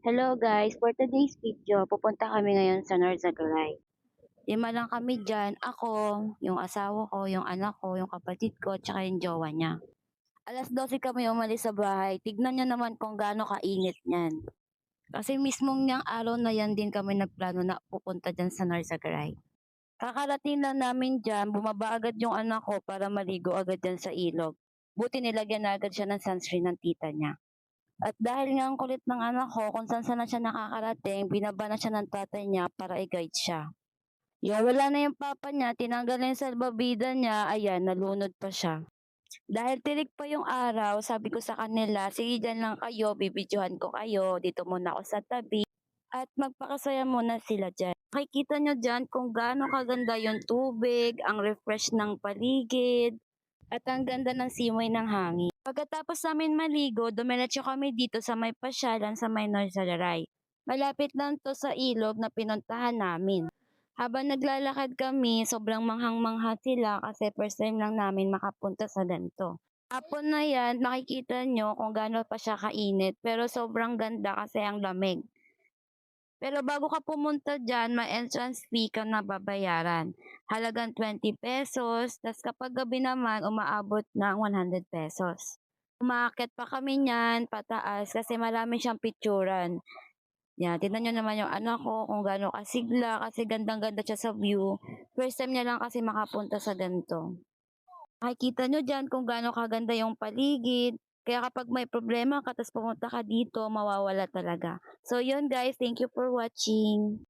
Hello guys, for today's video, pupunta kami ngayon sa Norzagaray. Lima lang kami dyan, ako, yung asawa ko, yung anak ko, yung kapatid ko, tsaka yung jowa niya. Alas 12 kami umalis sa bahay, tignan nyo naman kung gaano kainit niyan. Kasi mismong niyang araw na yan din kami nagplano na pupunta dyan sa Norzagaray. Kakarating lang namin dyan, bumaba agad yung anak ko para maligo agad dyan sa ilog. Buti nilagyan na agad siya ng sunscreen ng tita niya. At dahil nga ang kulit ng anak ko kung saan-saan na siya nakakarating, binaba na siya ng tatay niya para i-guide siya. Yung wala na yung papa niya, tinanggal na yung salbabida niya, ayan, nalunod pa siya. Dahil tirik pa yung araw, sabi ko sa kanila, sige dyan lang kayo, bibidyohan ko kayo, dito muna ako sa tabi. At magpakasaya muna sila dyan. Makikita nyo dyan kung gaano kaganda yung tubig, ang refresh ng paligid, at ang ganda ng simoy ng hangin. Pagkatapos namin maligo, dumiretso kami dito sa may pasyalan sa may Norzagaray. Malapit lang to sa ilog na pinuntahan namin. Habang naglalakad kami, sobrang manghang-mangha sila kasi first time lang namin makapunta sa ganito. Hapon na yan, makikita nyo kung gaano pa siya kainit pero sobrang ganda kasi ang lamig. Pero bago ka pumunta diyan, may entrance fee ka na babayaran. Halagang 20 pesos, tas kapag gabi naman, umaabot ng 100 pesos. Umaakyat pa kami niyan, pataas, kasi marami siyang picturan. Yan, tignan niyo naman yung anak ko kung gaano kasigla, kasi gandang-ganda siya sa view. First time niya lang kasi makapunta sa ganito. Makikita nyo dyan kung gaano kaganda yung paligid. Kaya kapag may problema ka, tapos pumunta ka dito, mawawala talaga. So yun guys, thank you for watching.